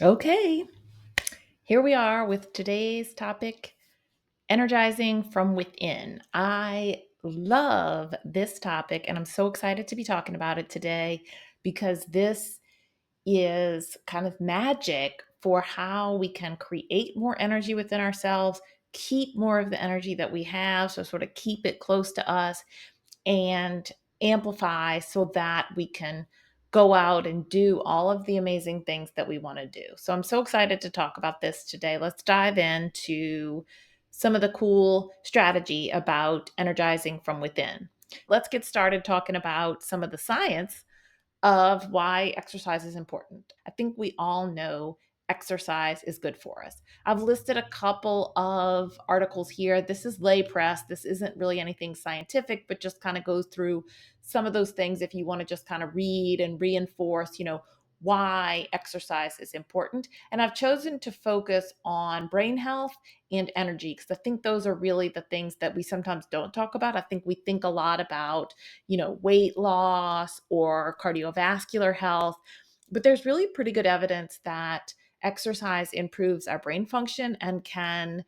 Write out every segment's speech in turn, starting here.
Okay, here we are with today's topic, energizing from within. I love this topic and I'm so excited to be talking about it today because this is kind of magic for how we can create more energy within ourselves, keep more of the energy that we have, so sort of keep it close to us and amplify so that we can go out and do all of the amazing things that we want to do. So I'm so excited to talk about this today. Let's dive into some of the cool strategy about energizing from within. Let's get started talking about some of the science of why exercise is important. I think we all know exercise is good for us. I've listed a couple of articles here. This is lay press. This isn't really anything scientific, but just kind of goes through some of those things if you want to just kind of read and reinforce, why exercise is important. And I've chosen to focus on brain health and energy because I think those are really the things that we sometimes don't talk about. I think we think a lot about weight loss or cardiovascular health. But there's really pretty good evidence that exercise improves our brain function and can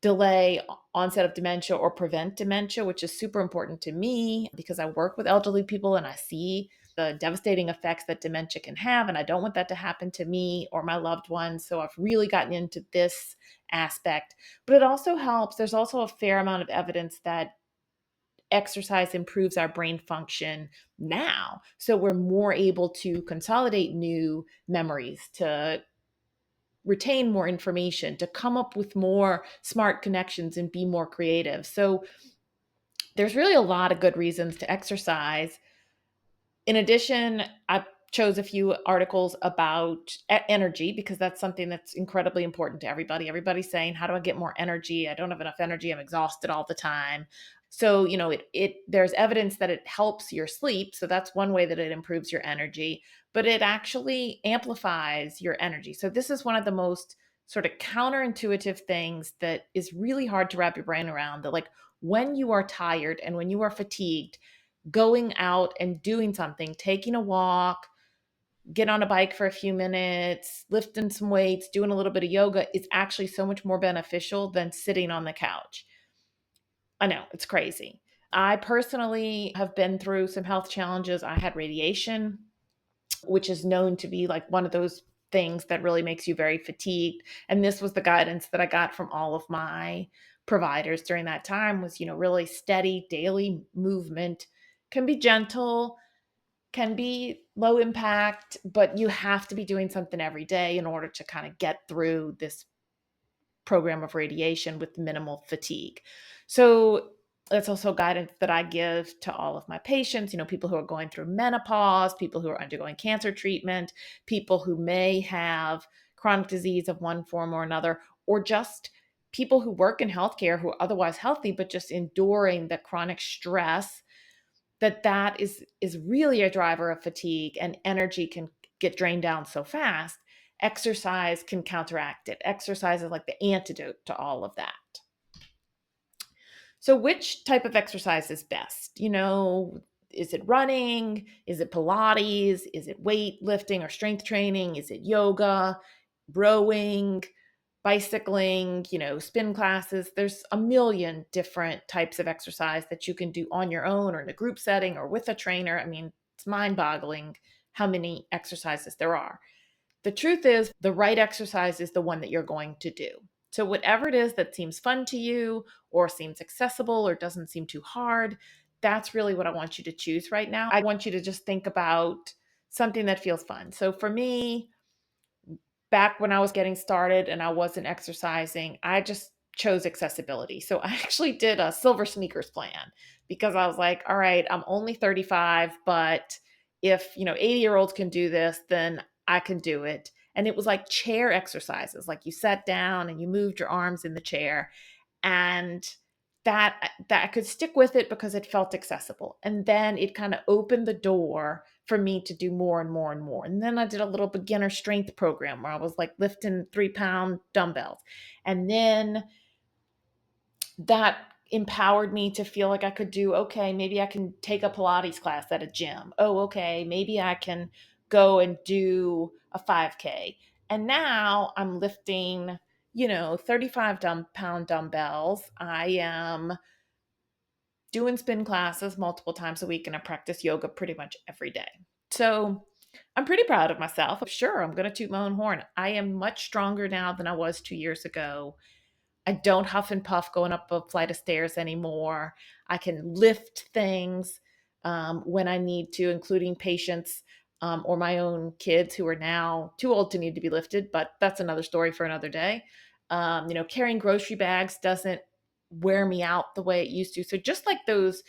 delay onset of dementia or prevent dementia, which is super important to me because I work with elderly people and I see the devastating effects that dementia can have. And I don't want that to happen to me or my loved ones. So I've really gotten into this aspect. But it also helps. There's also a fair amount of evidence that exercise improves our brain function now. So we're more able to consolidate new memories, to retain more information, to come up with more smart connections and be more creative. So there's really a lot of good reasons to exercise. In addition, I chose a few articles about energy because that's something that's incredibly important to everybody. Everybody's saying, "How do I get more energy? I don't have enough energy. I'm exhausted all the time." So, it there's evidence that it helps your sleep. So that's one way that it improves your energy, but it actually amplifies your energy. So this is one of the most sort of counterintuitive things that is really hard to wrap your brain around, that like when you are tired and when you are fatigued, going out and doing something, taking a walk, get on a bike for a few minutes, lifting some weights, doing a little bit of yoga is actually so much more beneficial than sitting on the couch. I know, it's crazy. I personally have been through some health challenges. I had radiation, which is known to be like one of those things that really makes you very fatigued. And this was the guidance that I got from all of my providers during that time was, really steady daily movement, can be gentle, can be low impact, but you have to be doing something every day in order to kind of get through this program of radiation with minimal fatigue. So that's also guidance that I give to all of my patients, people who are going through menopause, people who are undergoing cancer treatment, people who may have chronic disease of one form or another, or just people who work in healthcare who are otherwise healthy, but just enduring the chronic stress that is really a driver of fatigue, and energy can get drained down so fast. Exercise can counteract it. Exercise is like the antidote to all of that. So which type of exercise is best? Is it running? Is it Pilates? Is it weightlifting or strength training? Is it yoga, rowing, bicycling, spin classes? There's a million different types of exercise that you can do on your own or in a group setting or with a trainer. I mean, it's mind-boggling how many exercises there are. The truth is, the right exercise is the one that you're going to do. So, whatever it is that seems fun to you, or seems accessible, or doesn't seem too hard, that's really what I want you to choose right now. I want you to just think about something that feels fun. So, for me, back when I was getting started and I wasn't exercising, I just chose accessibility. So, I actually did a silver sneakers plan because I was like, all right, I'm only 35, but if, 80-year-olds can do this, then I can do it. And it was like chair exercises, like you sat down and you moved your arms in the chair, and that I could stick with it because it felt accessible. And then it kind of opened the door for me to do more and more and more. And then I did a little beginner strength program where I was like lifting 3-pound dumbbells. And then that empowered me to feel like I could do, okay, maybe I can take a Pilates class at a gym. Oh, okay, maybe I can go and do a 5K. And now I'm lifting, 35 pound dumbbells. I am doing spin classes multiple times a week, and I practice yoga pretty much every day. So I'm pretty proud of myself. Sure, I'm going to toot my own horn. I am much stronger now than I was 2 years ago. I don't huff and puff going up a flight of stairs anymore. I can lift things when I need to, including patients or my own kids who are now too old to need to be lifted, but that's another story for another day. Carrying grocery bags doesn't wear me out the way it used to. So just like those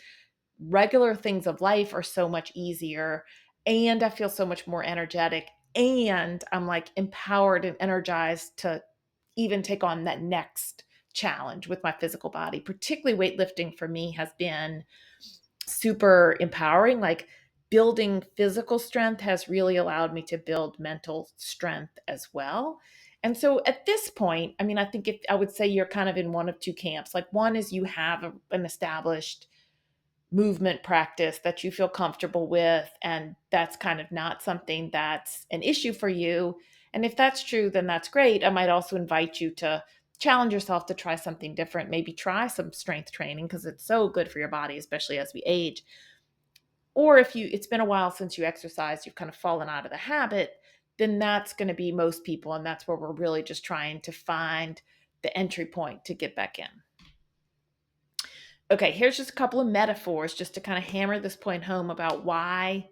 regular things of life are so much easier, and I feel so much more energetic, and I'm like empowered and energized to even take on that next challenge with my physical body. Particularly weightlifting for me has been super empowering. Like building physical strength has really allowed me to build mental strength as well. And so at this point, I mean, I think I would say you're kind of in one of two camps. Like one is you have an established movement practice that you feel comfortable with, and that's kind of not something that's an issue for you. And if that's true, then that's great. I might also invite you to challenge yourself to try something different. Maybe try some strength training because it's so good for your body, especially as we age. Or if it's been a while since you exercised, you've kind of fallen out of the habit, then that's going to be most people, and that's where we're really just trying to find the entry point to get back in. Okay, here's just a couple of metaphors just to kind of hammer this point home about why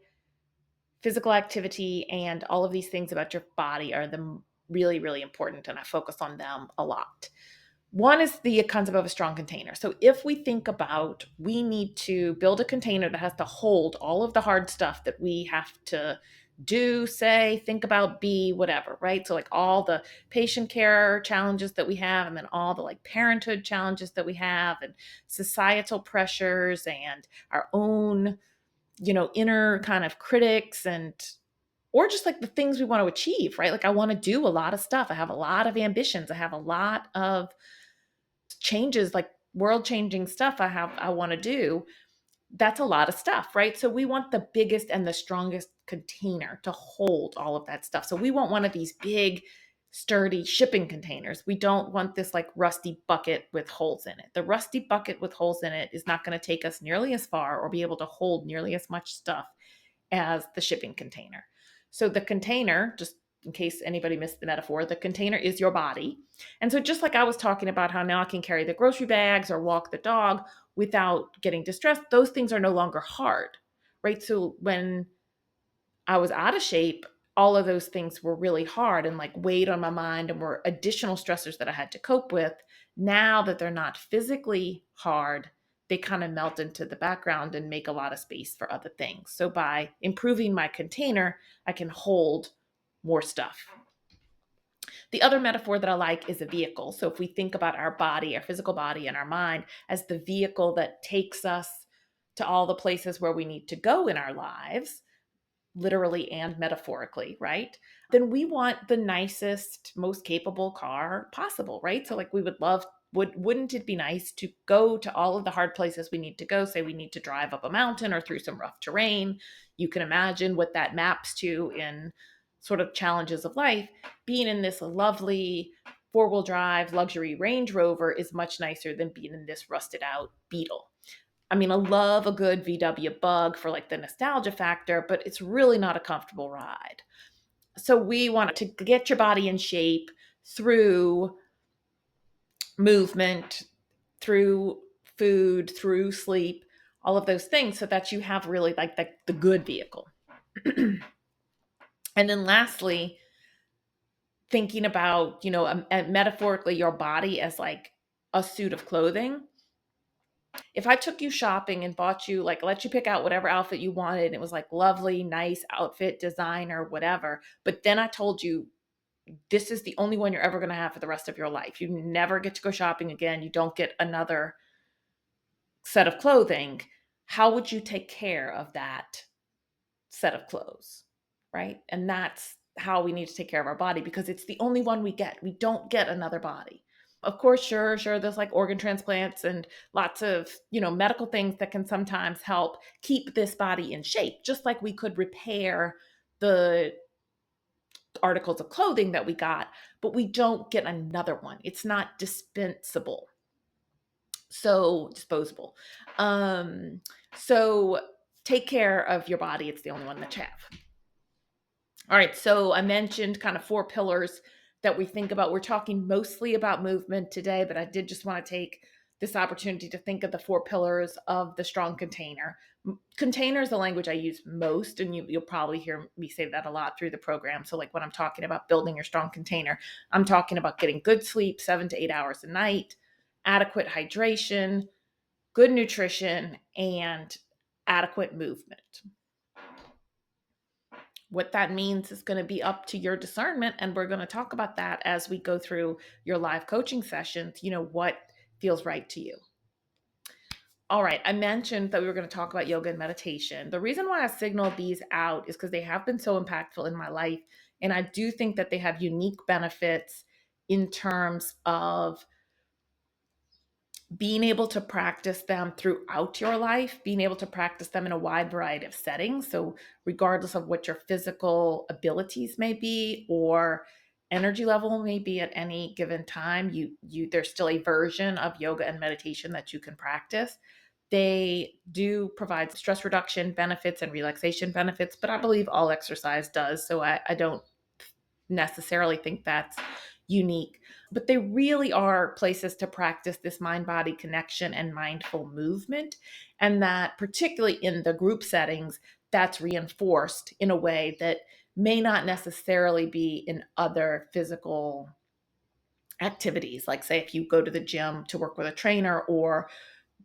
physical activity and all of these things about your body are the really, really important, and I focus on them a lot. One is the concept of a strong container. So if we think about, we need to build a container that has to hold all of the hard stuff that we have to do, say, think about, be, whatever, right? So like all the patient care challenges that we have, and then all the like parenthood challenges that we have, and societal pressures, and our own, inner kind of critics, and or just like the things we want to achieve, right? Like I want to do a lot of stuff. I have a lot of ambitions. I have a lot of changes, like world changing stuff I want to do. That's a lot of stuff, right? So we want the biggest and the strongest container to hold all of that stuff. So we want one of these big sturdy shipping containers. We don't want this like rusty bucket with holes in it. The rusty bucket with holes in it is not going to take us nearly as far or be able to hold nearly as much stuff as the shipping container. So the container, just in case anybody missed the metaphor, the container is your body. And so just like I was talking about how now I can carry the grocery bags or walk the dog without getting distressed, those things are no longer hard, right? So when I was out of shape, all of those things were really hard and like weighed on my mind and were additional stressors that I had to cope with. Now that they're not physically hard, they kind of melt into the background and make a lot of space for other things. So by improving my container, I can hold more stuff. The other metaphor that I like is a vehicle. So if we think about our body, our physical body, and our mind as the vehicle that takes us to all the places where we need to go in our lives, literally and metaphorically, right? Then we want the nicest, most capable car possible, right? So like we would love, wouldn't it be nice to go to all of the hard places we need to go? Say we need to drive up a mountain or through some rough terrain. You can imagine what that maps to in sort of challenges of life. Being in this lovely four-wheel drive luxury Range Rover is much nicer than being in this rusted out Beetle. I mean, I love a good VW Bug for like the nostalgia factor, but it's really not a comfortable ride. So we want to get your body in shape through movement, through food, through sleep, all of those things, so that you have really like the good vehicle. And then lastly, thinking about, metaphorically your body as like a suit of clothing. If I took you shopping and bought you, like, let you pick out whatever outfit you wanted, and it was like lovely, nice outfit, designer, whatever, but then I told you this is the only one you're ever going to have for the rest of your life. You never get to go shopping again. You don't get another set of clothing. How would you take care of that set of clothes? Right? And that's how we need to take care of our body, because it's the only one we get. We don't get another body. Of course, sure, there's like organ transplants and lots of, medical things that can sometimes help keep this body in shape, just like we could repair the articles of clothing that we got, but we don't get another one. It's not dispensable. So disposable. Um, so take care of your body. It's the only one that you have. All right, so I mentioned kind of four pillars that we think about. We're talking mostly about movement today, but I did just want to take this opportunity to think of the four pillars of the strong container. Container is the language I use most, and you'll probably hear me say that a lot through the program. So, like when I'm talking about building your strong container, I'm talking about getting good sleep, 7 to 8 hours a night, adequate hydration, good nutrition, and adequate movement. What that means is going to be up to your discernment. And we're going to talk about that as we go through your live coaching sessions, what feels right to you. All right, I mentioned that we were going to talk about yoga and meditation. The reason why I signaled these out is because they have been so impactful in my life. And I do think that they have unique benefits in terms of being able to practice them throughout your life, being able to practice them in a wide variety of settings. So, regardless of what your physical abilities may be or energy level may be at any given time, there's still a version of yoga and meditation that you can practice. They do provide stress reduction benefits and relaxation benefits, but I believe all exercise does. So I don't necessarily think that's unique, but they really are places to practice this mind body connection and mindful movement. And that, particularly in the group settings, that's reinforced in a way that may not necessarily be in other physical activities. Like, say, if you go to the gym to work with a trainer or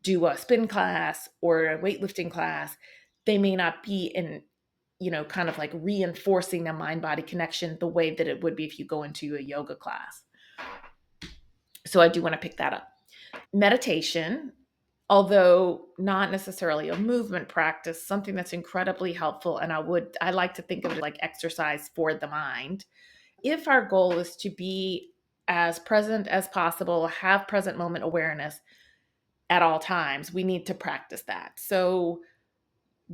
do a spin class or a weightlifting class, they may not be in kind of like reinforcing the mind body connection the way that it would be if you go into a yoga class. So I do want to pick that up. Meditation, although not necessarily a movement practice, something that's incredibly helpful. And I like to think of it like exercise for the mind. If our goal is to be as present as possible, have present moment awareness at all times, we need to practice that. So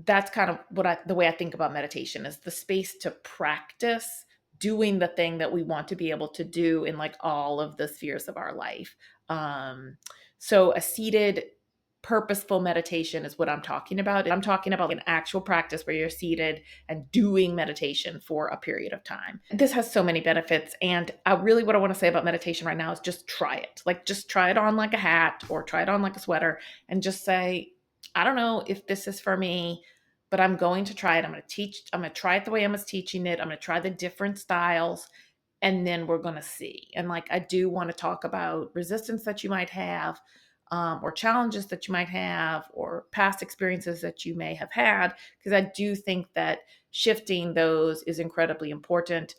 that's kind of the way I think about meditation is the space to practice doing the thing that we want to be able to do in like all of the spheres of our life. So a seated purposeful meditation is what I'm talking about. I'm talking about an actual practice where you're seated and doing meditation for a period of time. This has so many benefits. And what I want to say about meditation right now is just try it. Like, just try it on like a hat or try it on like a sweater and just say, I don't know if this is for me, but I'm going to try it. I'm going to try it the way Emma's teaching it. I'm going to try the different styles, and then we're going to see. And like, I do want to talk about resistance that you might have, or challenges that you might have, or past experiences that you may have had, because I do think that shifting those is incredibly important.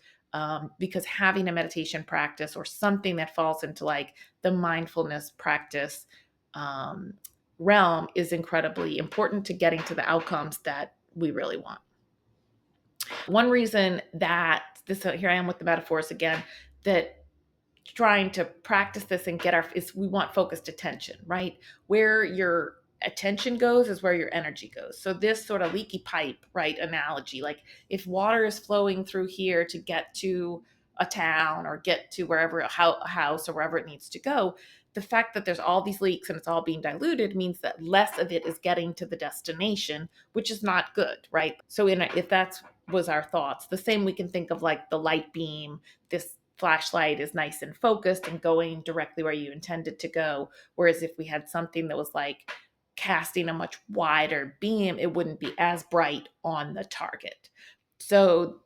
Because having a meditation practice or something that falls into like the mindfulness practice um, realm is incredibly important to getting to the outcomes that we really want. One reason that here I am with the metaphors again, that trying to practice this and we want focused attention, right? Where your attention goes is where your energy goes. So this sort of leaky pipe, right, analogy, like if water is flowing through here to get to a town or get to wherever a house or wherever it needs to go, the fact that there's all these leaks and it's all being diluted means that less of it is getting to the destination, which is not good, right? So if that was our thoughts, the same we can think of like the light beam. This flashlight is nice and focused and going directly where you intended to go. Whereas if we had something that was like casting a much wider beam, it wouldn't be as bright on the target. So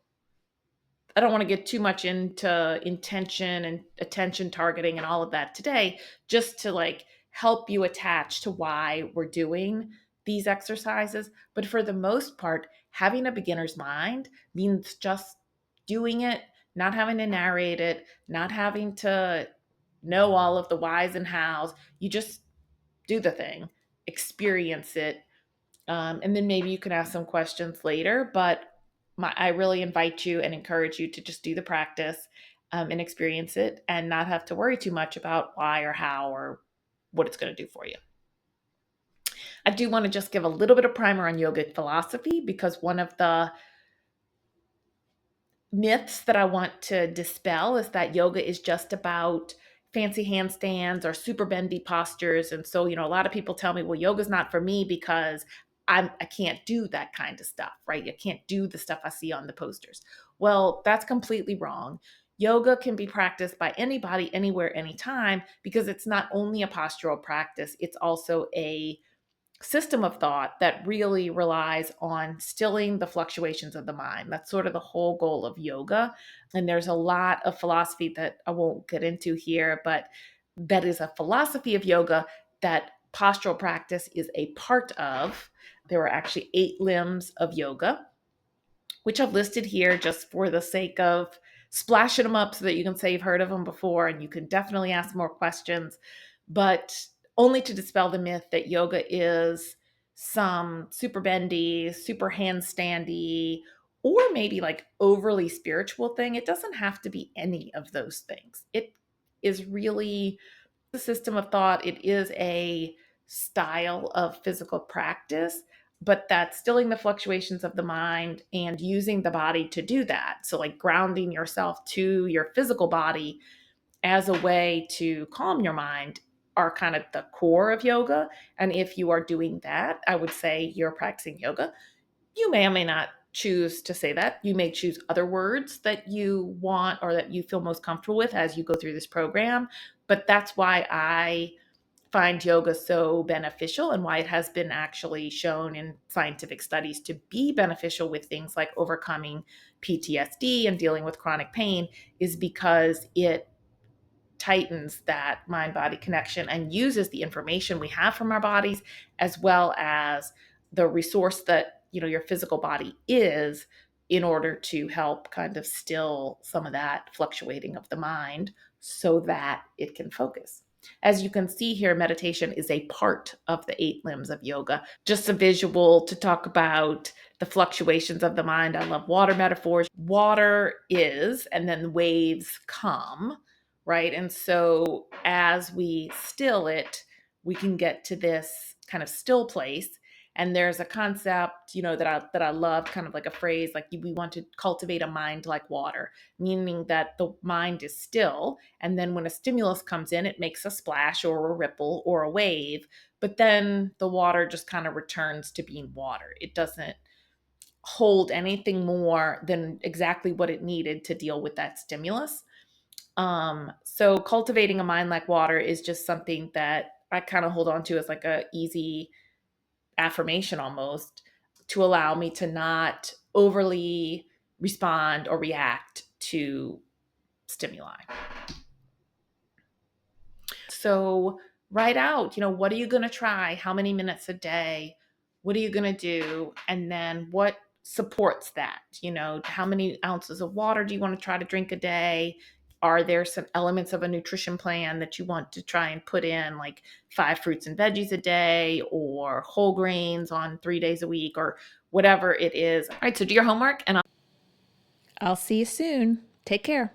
I don't want to get too much into intention and attention targeting and all of that today, just to like help you attach to why we're doing these exercises. But for the most part, having a beginner's mind means just doing it, not having to narrate it, not having to know all of the whys and hows. You just do the thing, experience it, and then maybe you can ask some questions later. But I really invite you and encourage you to just do the practice, and experience it and not have to worry too much about why or how or what it's going to do for you. I do want to just give a little bit of primer on yogic philosophy, because one of the myths that I want to dispel is that yoga is just about fancy handstands or super bendy postures. And so, a lot of people tell me, well, yoga's not for me because I can't do that kind of stuff, right? I can't do the stuff I see on the posters. Well, that's completely wrong. Yoga can be practiced by anybody, anywhere, anytime, because it's not only a postural practice, it's also a system of thought that really relies on stilling the fluctuations of the mind. That's sort of the whole goal of yoga. And there's a lot of philosophy that I won't get into here, but that is a philosophy of yoga that postural practice is a part of. There are actually 8 limbs of yoga, which I've listed here just for the sake of splashing them up so that you can say you've heard of them before and you can definitely ask more questions, but only to dispel the myth that yoga is some super bendy, super handstandy, or maybe like overly spiritual thing. It doesn't have to be any of those things. It is really a system of thought. It is a style of physical practice, but that's stilling the fluctuations of the mind and using the body to do that. So, like grounding yourself to your physical body as a way to calm your mind are kind of the core of yoga. And if you are doing that, I would say you're practicing yoga. You may or may not choose to say that. You may choose other words that you want or that you feel most comfortable with as you go through this program. But that's why I find yoga so beneficial and why it has been actually shown in scientific studies to be beneficial with things like overcoming PTSD and dealing with chronic pain is because it tightens that mind body connection and uses the information we have from our bodies as well as the resource that your physical body is in order to help kind of still some of that fluctuating of the mind so that it can focus. As you can see here, meditation is a part of the 8 limbs of yoga. Just a visual to talk about the fluctuations of the mind. I love water metaphors. Water is, and then waves come, right? And so as we still it, we can get to this kind of still place. And there's a concept, that I love, kind of like a phrase, like we want to cultivate a mind like water, meaning that the mind is still, and then when a stimulus comes in, it makes a splash or a ripple or a wave, but then the water just kind of returns to being water. It doesn't hold anything more than exactly what it needed to deal with that stimulus. So cultivating a mind like water is just something that I kind of hold on to as like a easy affirmation almost to allow me to not overly respond or react to stimuli. So write out, what are you going to try? How many minutes a day? What are you going to do? And then what supports that? How many ounces of water do you want to try to drink a day? Are there some elements of a nutrition plan that you want to try and put in, like 5 fruits and veggies a day or whole grains on 3 days a week or whatever it is? All right, so do your homework and I'll see you soon. Take care.